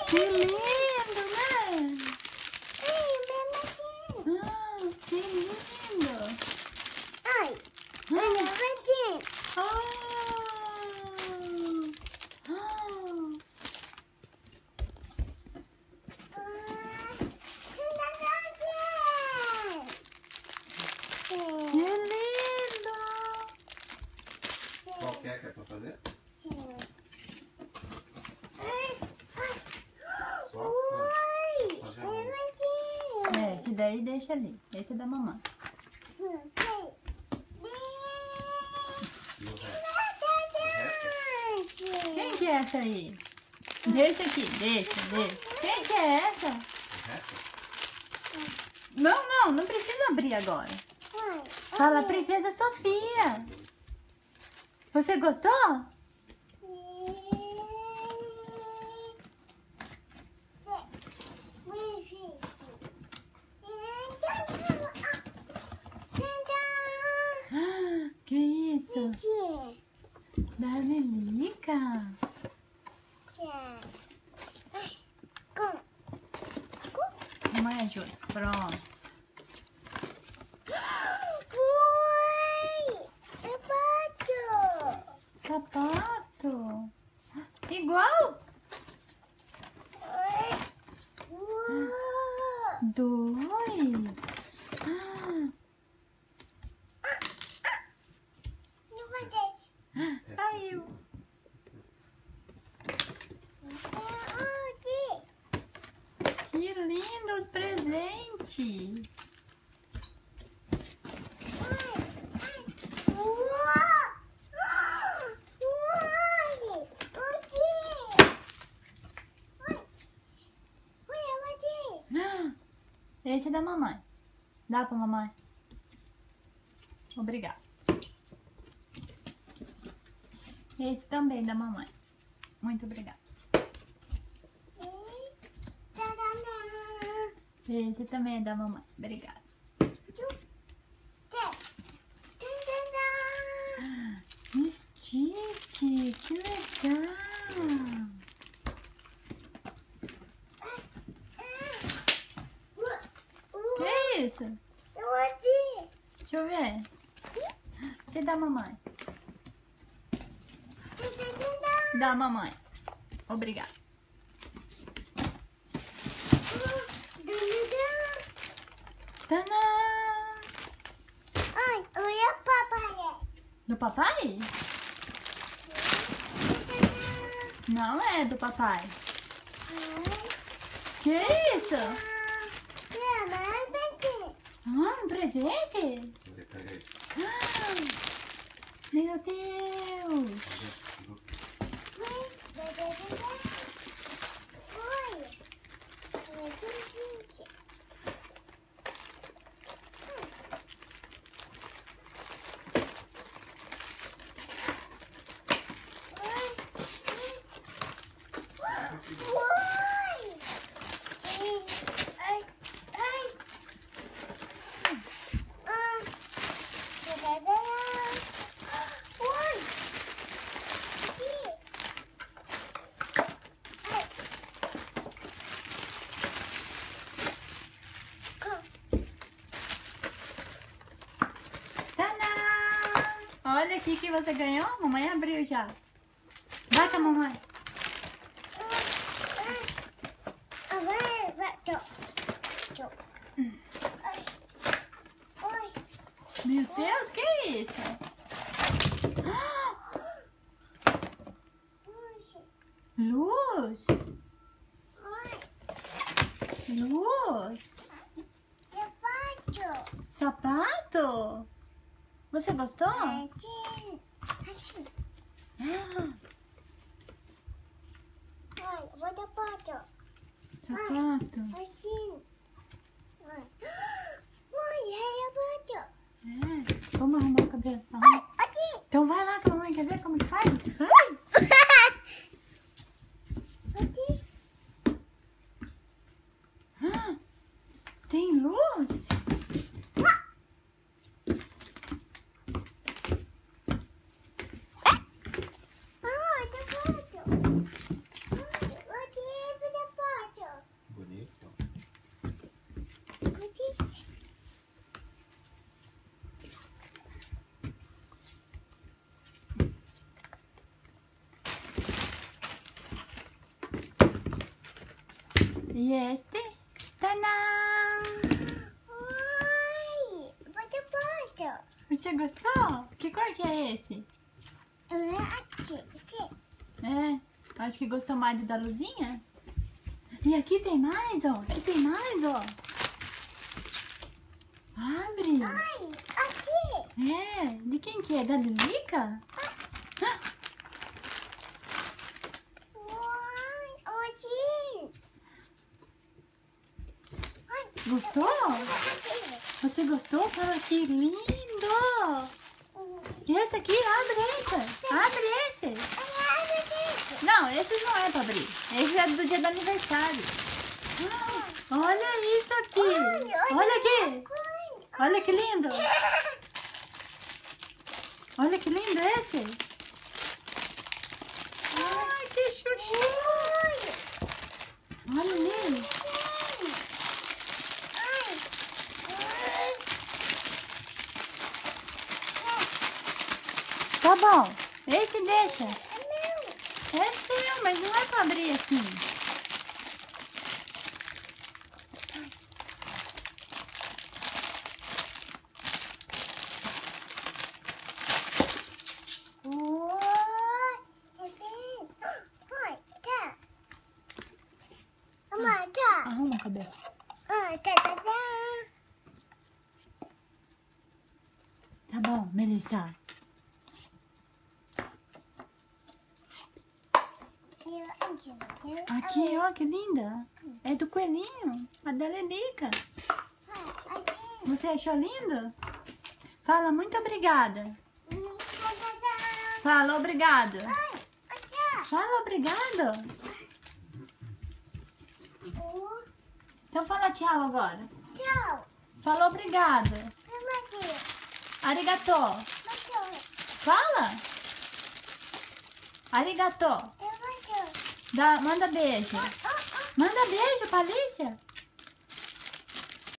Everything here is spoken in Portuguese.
Que lindo, né? Que lindo. Ai, Que lindo. Qual que é pra fazer? Só? Fazer um. Esse daí deixa ali. Esse é da mamãe. E o resto? Quem que é essa aí? Deixa aqui, deixa. Quem que é essa? O resto? Não precisa abrir agora. Fala, Princesa Sofia. Você gostou? Que isso? Da Lilica. Mamãe ajuda. Pronto. Sapato. Igual? Dois. Caiu. Que lindo os presentes. Esse é da mamãe. Dá pra mamãe? Obrigada. Esse também da mamãe. Muito obrigada. Esse também é da mamãe. Obrigada. Stitch, que legal. Que é isso? Deixa eu ver. Você dá mamãe. Dá mamãe. Obrigada. Tadã! Do papai? Não é do papai. Que é isso? Um presente? Pega aí. Meu Deus! Olha aqui que você ganhou. Mamãe abriu já. Vai com a mamãe. Meu Deus, que é isso? Luz. Luz. Sapato. Você gostou? Sapato. É, vamos arrumar o cabelo. Arruma. Então vai lá que a mamãe quer ver como que faz. Vai. Ah, tem luz? Bonito. E este? Tadã! Você gostou? Que cor que é esse? É, acho que gostou mais do da luzinha. E aqui tem mais, ó. Aqui tem mais, ó. Abre. É, de quem que é? Da Lilica? Gostou? Você gostou? Fala que lindo! E esse aqui? Abre esse! Abre esse! Não, esse não é pra abrir. Esse é do dia do aniversário. Olha isso aqui! Olha aqui! Olha que lindo! Olha que lindo esse! Ai, que chuchu! Olha ali! Tá bom, esse deixa. É seu, mas não é pra abrir assim. Arruma o cabelo. Tá bom, Melissa. Aqui, ó, que linda. É do coelhinho. A da Lelica. Você achou lindo? Fala muito obrigada. Fala obrigado. Fala obrigado. Então fala tchau agora. Fala obrigado. Arigato. Fala. Arigato. Manda beijo. Manda beijo pra Alicia.